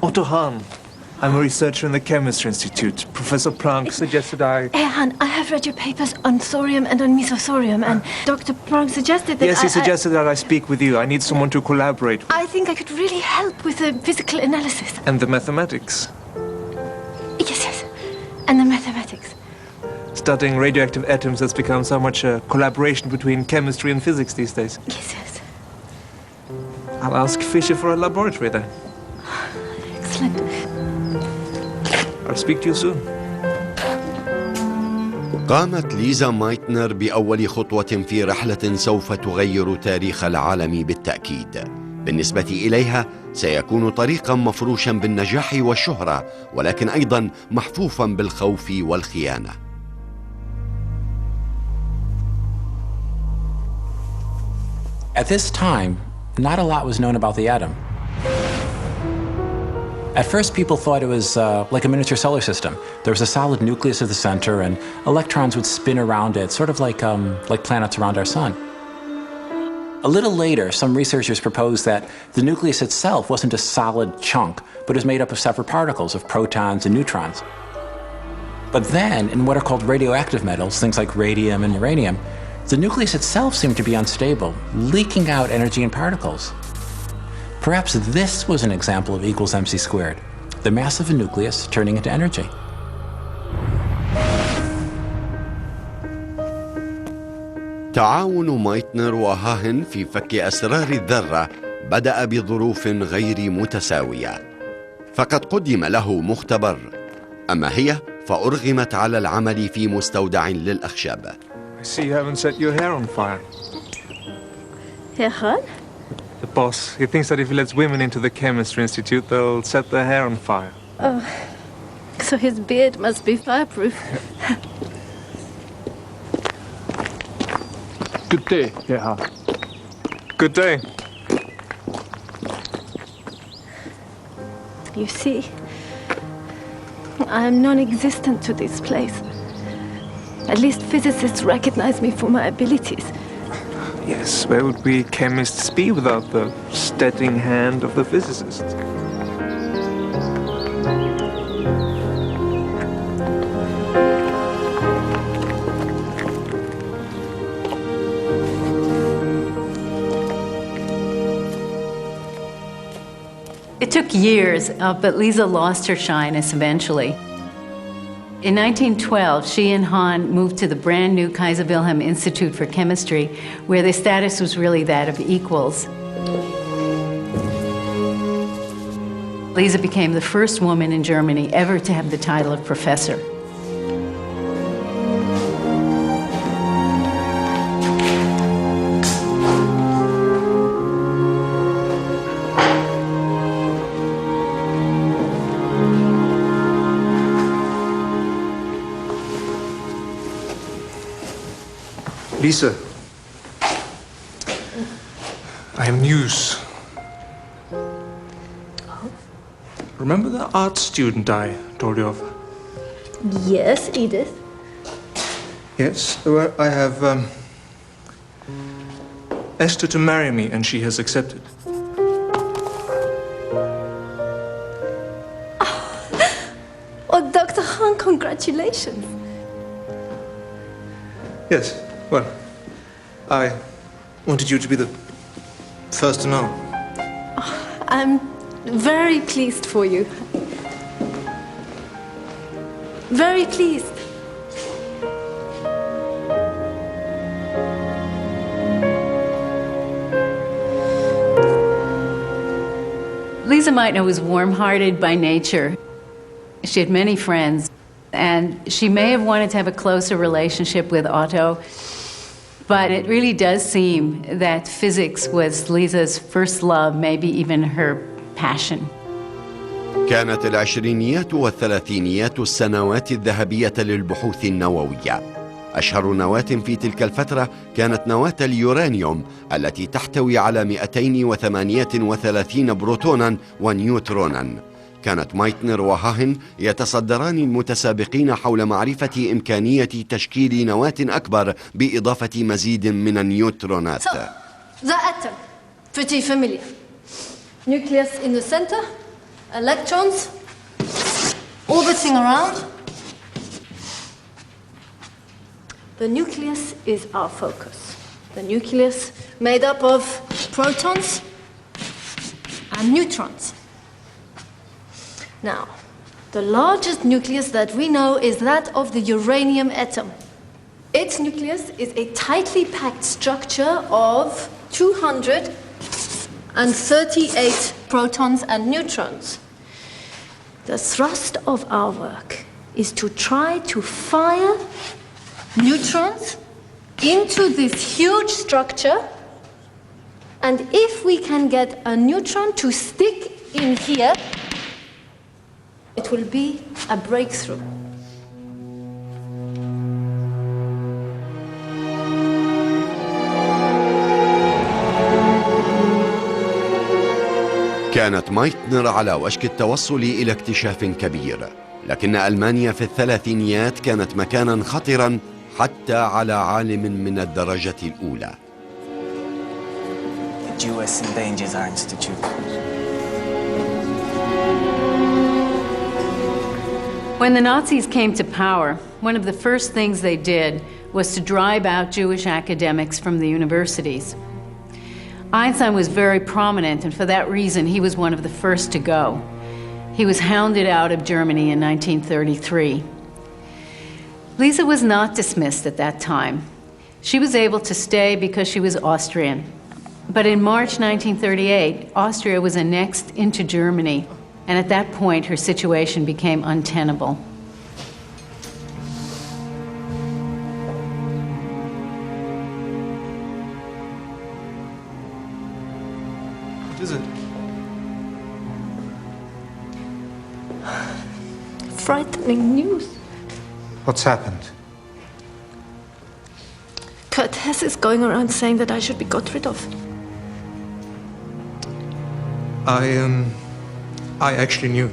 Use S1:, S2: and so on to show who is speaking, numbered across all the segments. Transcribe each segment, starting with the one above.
S1: Otto Hahn. I'm a researcher in the Chemistry Institute. Professor Planck suggested I...
S2: Herr Hahn, I have read your papers on thorium and on mesothorium, and Dr. Planck suggested that
S1: Yes, he suggested that I speak with you. I need someone to collaborate with.
S2: I think I could really help with the physical analysis.
S1: And the mathematics.
S2: Yes. And the mathematics.
S1: Studying radioactive atoms has become so much a collaboration between chemistry and physics these days.
S2: Yes.
S1: I'll ask Fischer for a laboratory then.
S2: Excellent.
S1: I'll speak to you soon.
S3: قامت ليزا مايتنر بأول خطوة في رحلة سوف تغير تاريخ العالم بالتأكيد. بالنسبة إليها سيكون طريقا مفروشا بالنجاح والشهرة، ولكن أيضا محفوفا بالخوف والخيانة.
S4: At this time, not a lot was known about the atom. At first, people thought it was like a miniature solar system. There was a solid nucleus at the center, and electrons would spin around it, sort of like planets around our sun. A little later, some researchers proposed that the nucleus itself wasn't a solid chunk, but was made up of separate particles of protons and neutrons. But then, in what are called radioactive metals, things like radium and uranium, the nucleus itself seemed to be unstable, leaking out energy and particles. Perhaps this was an example of E equals mc squared, the mass of a nucleus turning into energy.
S3: تعاون مايتنر وهاهن في فك أسرار الذرة بدأ بظروف غير متساوية، فقد قدم له مختبر، أما هي فأرغمت على العمل في مستودع للأخشاب.
S1: I see you haven't set your hair on fire.
S2: Herr Hahn?
S1: The boss, he thinks that if he lets women into the Chemistry Institute, they'll set their hair on fire.
S2: Oh, so his beard must be fireproof.
S1: Good day, Herr Hahn. Good day.
S2: You see, I am non-existent to this place. At least physicists recognize me for my abilities.
S1: Yes, where would we chemists be without the steadying hand of the physicists?
S5: It took years, but Lisa lost her shyness eventually. In 1912, she and Hahn moved to the brand new Kaiser Wilhelm Institute for Chemistry, where their status was really that of equals. Lisa became the first woman in Germany ever to have the title of professor.
S1: Lisa, I have news. Remember the art student I told you of?
S2: Yes, Edith.
S1: Yes, well, I have asked her to marry me, and she has accepted.
S2: Oh, Dr. Hahn, congratulations.
S1: Yes, well, I wanted you to be the first to know.
S2: I'm very pleased for you. Very pleased.
S5: Lisa Meitner was warm-hearted by nature. She had many friends, and she may have wanted to have a closer relationship with Otto, but it really does seem that physics was Lisa's first love, maybe even her passion.
S3: كانت العشرينيات والثلاثينيات السنوات الذهبية للبحوث النووية. أشهر نواة في تلك الفترة كانت نواة اليورانيوم التي تحتوي على 238 بروتونا ونيوترونا. كانت مايتنر وهاهن يتصدران المتسابقين حول معرفة إمكانية تشكيل نواة أكبر بإضافة مزيد من النيوترونات.
S2: So, the atom, pretty familiar. Nucleus in the center, electrons orbiting around. The nucleus is our focus. The nucleus made up of protons and neutrons. Now, the largest nucleus that we know is that of the uranium atom. Its nucleus is a tightly packed structure of 238 protons and neutrons. The thrust of our work is to try to fire neutrons into this huge structure, and if we can get a neutron to stick in here, it will be a breakthrough.
S3: كانت مايتنر على وشك التوصل إلى اكتشاف كبير، لكن ألمانيا في الثلاثينيات كانت مكانا خطرا حتى على عالم من الدرجة الأولى.
S6: The US endangers our institute.
S5: When the Nazis came to power, one of the first things they did was to drive out Jewish academics from the universities. Einstein was very prominent, and for that reason, he was one of the first to go. He was hounded out of Germany in 1933. Lisa was not dismissed at that time. She was able to stay because she was Austrian. But in March 1938, Austria was annexed into Germany, and at that point, her situation became untenable.
S1: What is it?
S2: Frightening news.
S1: What's happened?
S2: Kurt Hess is going around saying that I should be got rid of.
S1: I actually knew.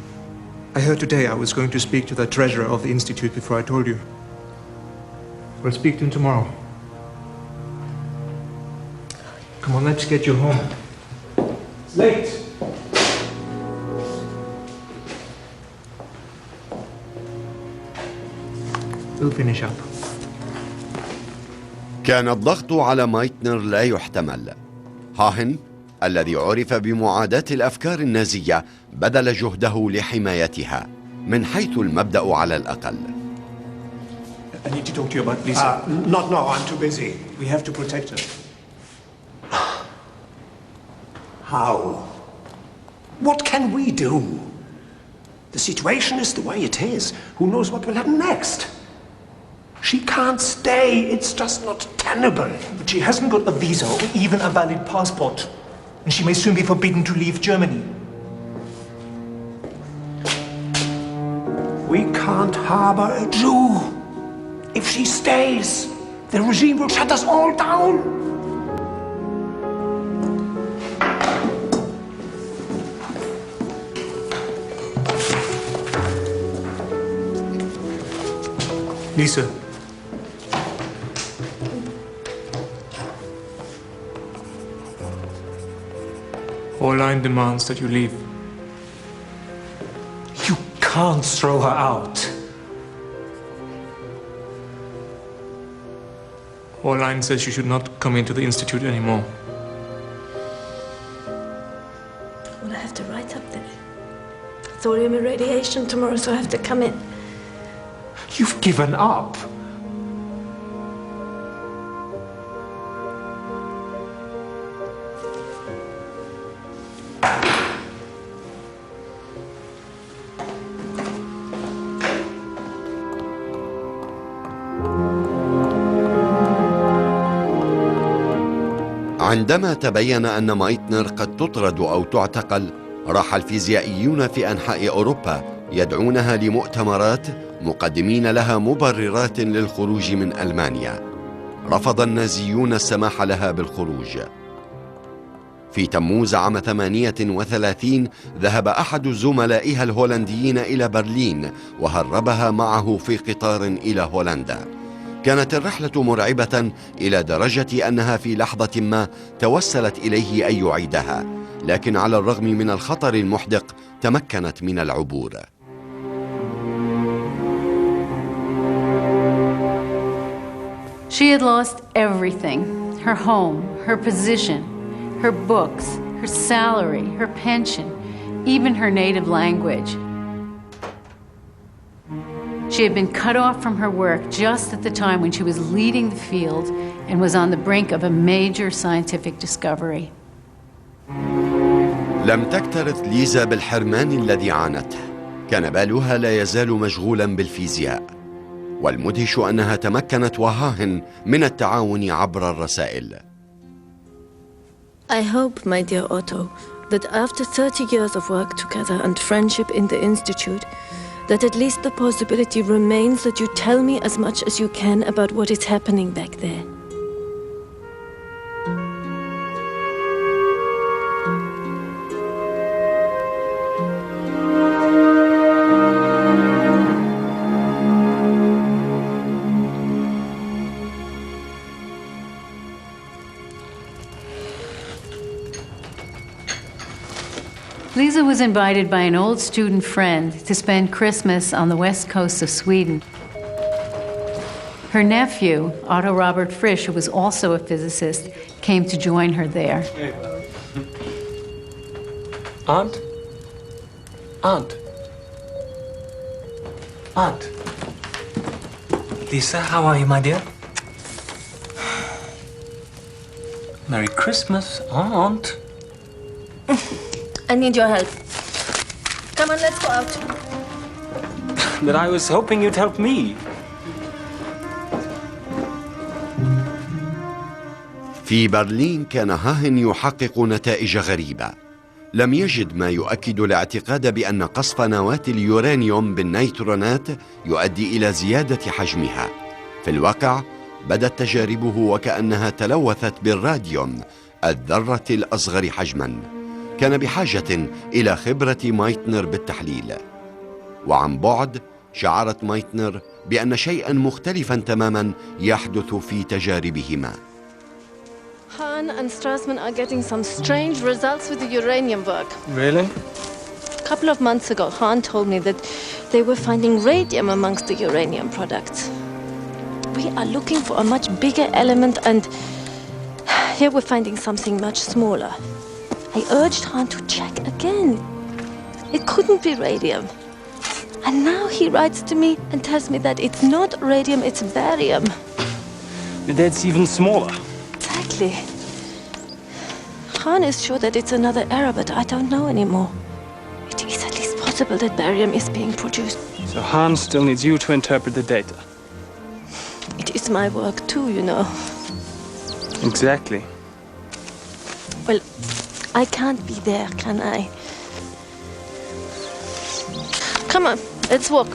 S1: I heard today I was going to speak to the treasurer of the institute before I told you. We'll speak to him tomorrow. Come on, let's get you home. It's late. We'll finish up.
S3: كان الضغط على مايتنر لا يحتمل. هاهن الذي عرف بمعاداة الأفكار النازية بذل جهده لحمايتها من حيث المبدأ على الأقل.
S1: I need to talk to you about Lisa.
S7: Not now, I'm too busy.
S1: We have to protect her.
S7: How? What can we do? The situation is the way it is. Who knows what will happen next? She can't stay. It's just not tenable.
S1: But she hasn't got a visa or even a valid passport. And she may soon be forbidden to leave Germany.
S7: We can't harbor a Jew. If she stays, the regime will shut us all down.
S1: Lisa. Orline demands that you leave.
S7: You can't throw her out.
S1: Orline says you should not come into the institute anymore.
S2: Well, I have to write up there. Thorium irradiation tomorrow, so I have to come in.
S7: You've given up.
S3: عندما تبين أن مايتنر قد تطرد أو تعتقل، راح الفيزيائيون في أنحاء أوروبا يدعونها لمؤتمرات مقدمين لها مبررات للخروج من ألمانيا. رفض النازيون السماح لها بالخروج. في تموز عام 38 ذهب أحد زملائها الهولنديين إلى برلين وهربها معه في قطار إلى هولندا. كانت الرحلة مرعبة إلى درجة أنها في لحظة ما توسلت إليه أن يعيدها، لكن على الرغم من الخطر المحدق تمكنت من العبور.
S5: She had lost everything: her home, her position, her books, her salary, her pension, even her native language. She had been cut off from her work just at the time when she was leading the field and was on the brink of a major scientific discovery.
S3: لم تكترث ليزا بالحرمان الذي عانته، كان بالها لا يزال مشغولا بالفيزياء، والمدهش أنها تمكنت وهاهن من التعاون عبر الرسائل.
S2: I hope, my dear Otto, that after 30 years of work together and friendship in the Institute, that at least the possibility remains that you tell me as much as you can about what is happening back there.
S5: Lisa was invited by an old student friend to spend Christmas on the west coast of Sweden. Her nephew, Otto Robert Frisch, who was also a physicist, came to join her there.
S6: Aunt? Aunt? Aunt? Lisa, how are you, my dear? Merry Christmas, Aunt.
S2: I need your help. Come on, let's go out.
S6: But I was hoping you'd help me.
S3: في برلين كان هاهن يحقق نتائج غريبة. لم يجد ما يؤكد الاعتقاد بأن قصف نواة اليورانيوم بالنيترونات يؤدي إلى زيادة حجمها. في الواقع بدت تجاربه وكأنها تلوثت بالراديوم، الذرة الأصغر حجماً. كان بحاجة إلى خبرة مايتنر بالتحليل. وعن بعد شعرت مايتنر بأن شيئاً مختلفاً تماماً يحدث في تجاربهما.
S2: Hahn and Strassman are getting some strange results with the uranium work.
S6: Really?
S2: A couple of months ago, Hahn told me that they were finding radium amongst the uranium products. We are looking for a much bigger element, and here we're finding something much smaller. I urged Hahn to check again. It couldn't be radium. And now he writes to me and tells me that it's not radium, it's barium.
S6: That's even smaller.
S2: Exactly. Hahn is sure that it's another error, but I don't know anymore. It is at least possible that barium is being produced.
S6: So Hahn still needs you to interpret the data.
S2: It is my work too, you know.
S6: Exactly.
S2: Well, I can't be there, can I? Come on, let's walk.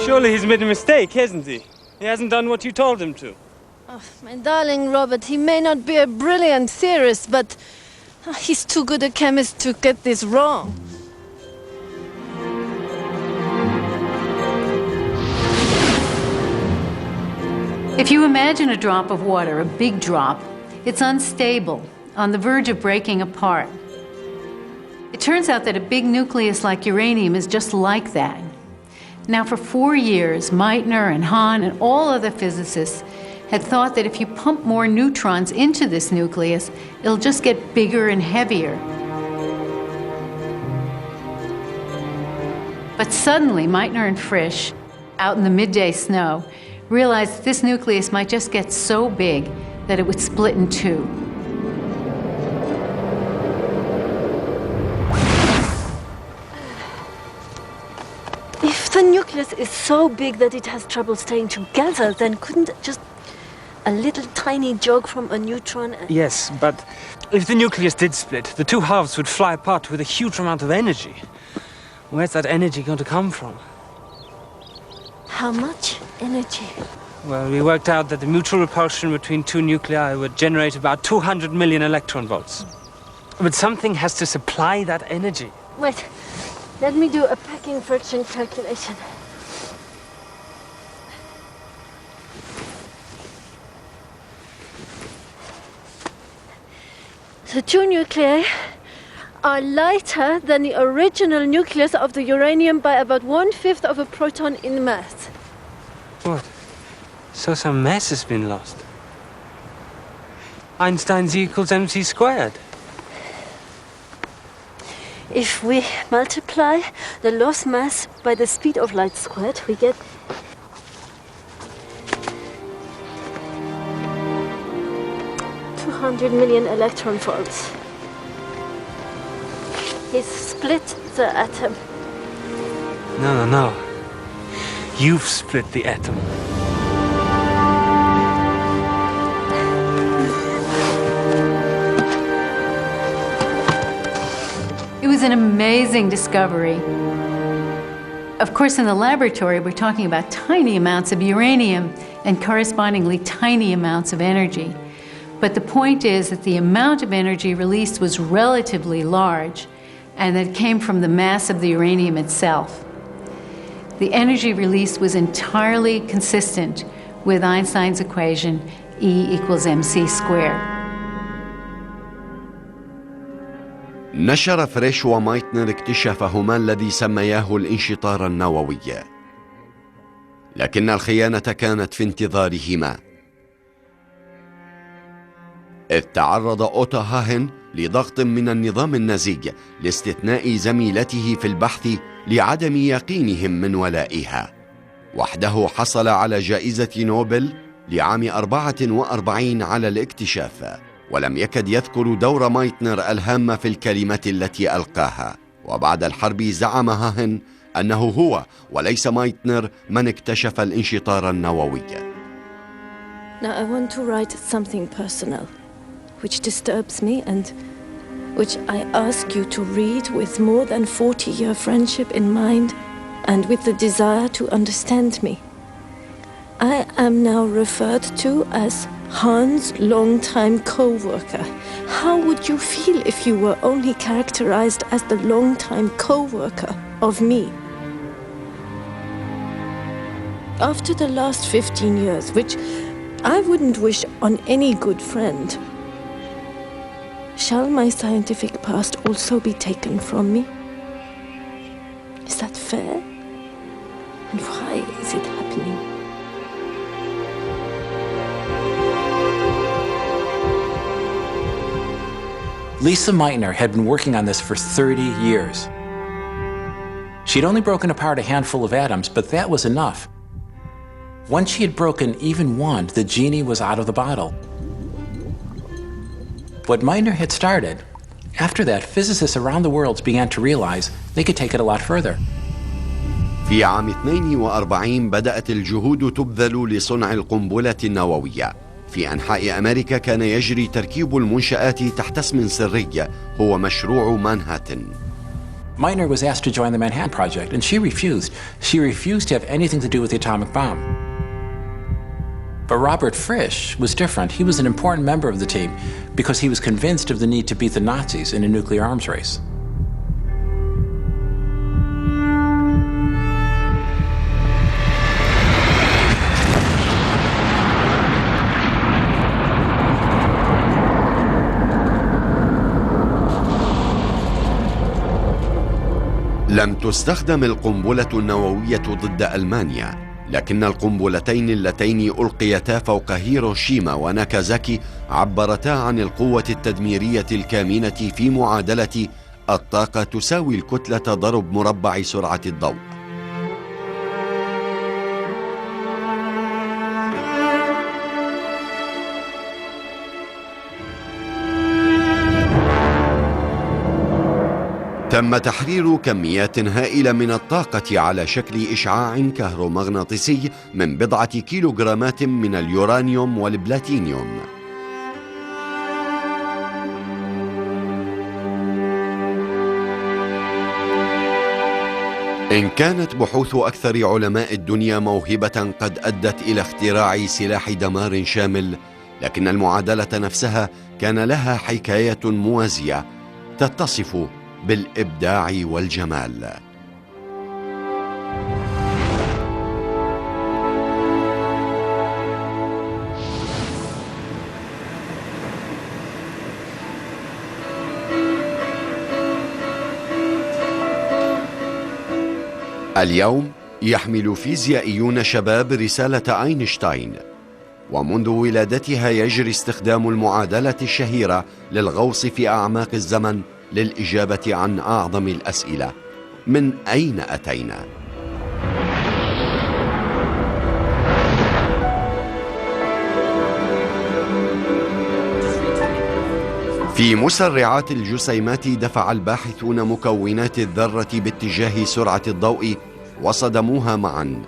S6: Surely he's made a mistake, hasn't he? He hasn't done what you told him to.
S2: Oh, my darling Robert, he may not be a brilliant theorist, but he's too good a chemist to get this wrong.
S5: If you imagine a drop of water, a big drop, it's unstable, on the verge of breaking apart. It turns out that a big nucleus like uranium is just like that. Now, for 4 years, Meitner and Hahn and all other physicists had thought that if you pump more neutrons into this nucleus, it'll just get bigger and heavier. But suddenly, Meitner and Frisch, out in the midday snow, realized that this nucleus might just get so big that it would split in two.
S2: If the nucleus is so big that it has trouble staying together, then couldn't just a little tiny jog from a neutron...
S6: Yes, but if the nucleus did split, the two halves would fly apart with a huge amount of energy. Where's that energy going to come from?
S2: How much energy?
S6: Well, we worked out that the mutual repulsion between two nuclei would generate about 200 million electron volts. But something has to supply that energy.
S2: Wait, let me do a packing friction calculation. The two nuclei are lighter than the original nucleus of the uranium by about 1/5 of a proton in mass.
S6: What? So some mass has been lost. Einstein's E equals mc squared.
S2: If we multiply the lost mass by the speed of light squared, we get 200 million electron volts. He's split the atom.
S6: No. You've split the atom.
S5: It was an amazing discovery. Of course, in the laboratory, we're talking about tiny amounts of uranium and correspondingly tiny amounts of energy. But the point is that the amount of energy released was relatively large, and that came from the mass of the uranium itself. The energy released was entirely consistent with Einstein's equation E equals mc squared.
S3: نشر فريش ومايتنر اكتشافهما الذي سمياه الانشطار النووي، لكن الخيانة كانت في انتظارهما، إذ تعرض أوتو هاهن لضغط من النظام النازي لاستثناء زميلته في البحث لعدم يقينهم من ولائها. وحده حصل على جائزة نوبل لعام 44 على الاكتشاف، ولم يكد يذكر دور مايتنر الهام في الكلمة التي ألقاها. وبعد الحرب زعم هاهن أنه هو وليس مايتنر من اكتشف الانشطار النووي.
S2: Now I want to write something personal, which disturbs me and which I ask you to read with more than 40-year friendship in mind and with the desire to understand me. I am now referred to as Hans' longtime co-worker. How would you feel if you were only characterized as the longtime co-worker of me? After the last 15 years, which I wouldn't wish on any good friend, shall my scientific past also be taken from me? Is that fair? And why is it happening?
S4: Lisa Meitner had been working on this for 30 years. She'd only broken apart a handful of atoms, but that was enough. Once she had broken even one, the genie was out of the bottle. What Meitner had started, after that, physicists around the world began to realize they could take it a lot further.
S3: في عام 42 بدأت الجهود تبذل لصنع القنبلة النووية. في أنحاء أمريكا كان يجري تركيب المنشآت تحت اسم سري هو مشروع مانهاتن.
S4: Meitner was asked to join the Manhattan Project, and she refused. She refused to have anything to do with the atomic bomb. But Robert Frisch was different. He was an important member of the team because he was convinced of the need to beat the Nazis in a nuclear arms race.
S3: لم تستخدم القنبلة النووية ضد ألمانيا، لكن القنبلتين اللتين ألقيتا فوق هيروشيما وناكازاكي عبرتا عن القوة التدميرية الكامنة في معادلة الطاقة تساوي الكتلة ضرب مربع سرعة الضوء. تم تحرير كميات هائلة من الطاقة على شكل إشعاع كهرومغناطيسي من بضعة كيلوغرامات من اليورانيوم والبلاتينيوم. إن كانت بحوث أكثر علماء الدنيا موهبة قد أدت إلى اختراع سلاح دمار شامل، لكن المعادلة نفسها كان لها حكاية موازية تتصف بالإبداع والجمال. اليوم يحمل فيزيائيون شباب رسالة أينشتاين، ومنذ ولادتها يجري استخدام المعادلة الشهيرة للغوص في أعماق الزمن للإجابة عن أعظم الأسئلة: من أين أتينا؟ في مسرعات الجسيمات دفع الباحثون مكونات الذرة باتجاه سرعة الضوء وصدموها معا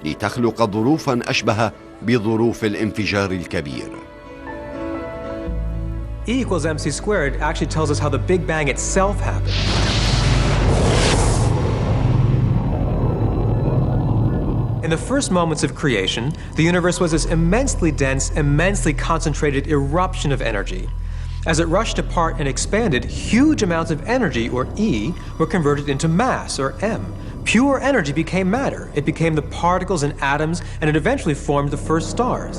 S3: لتخلق ظروفا أشبه بظروف الانفجار الكبير.
S8: E equals mc squared actually tells us how the Big Bang itself happened. In the first moments of creation, the universe was this immensely dense, immensely concentrated eruption of energy. As it rushed apart and expanded, huge amounts of energy, or E, were converted into mass, or M. Pure energy became matter. It became the particles and atoms, and it eventually formed the first stars.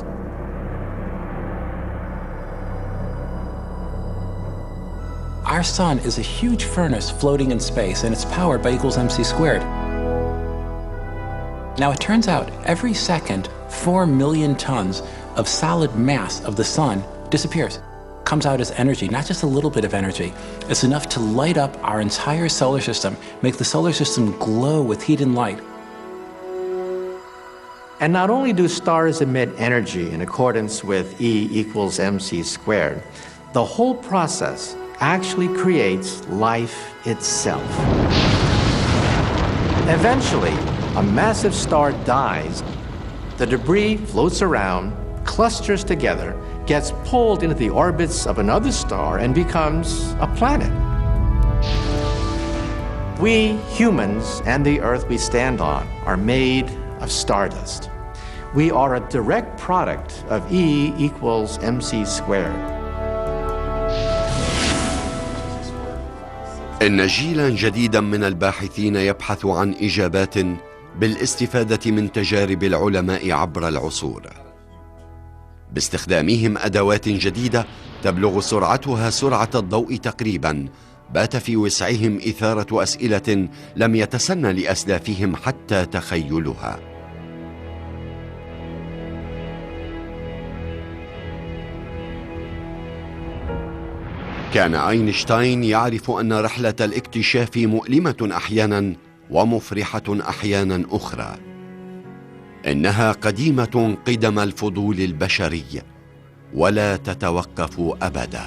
S4: Our sun is a huge furnace floating in space, and it's powered by equals mc squared. Now, it turns out every second, 4 million tons of solid mass of the sun disappears. Comes out as energy, not just a little bit of energy. It's enough to light up our entire solar system, make the solar system glow with heat and light.
S9: And not only do stars emit energy in accordance with E equals mc squared, the whole process actually creates life itself. Eventually, a massive star dies. The debris floats around, clusters together, gets pulled into the orbits of another star, and becomes a planet. We humans and the Earth we stand on are made of stardust. We are a direct product of E equals mc squared.
S3: إن جيلا جديدا من الباحثين يبحث عن إجابات بالاستفادة من تجارب العلماء عبر العصور، باستخدامهم أدوات جديدة تبلغ سرعتها سرعة الضوء تقريبا. بات في وسعهم إثارة أسئلة لم يتسنى لأسلافهم حتى تخيلها. كان أينشتاين يعرف أن رحلة الاكتشاف مؤلمة أحيانا ومفرحة أحيانا أخرى. إنها قديمة قدم الفضول البشري ولا تتوقف أبدا.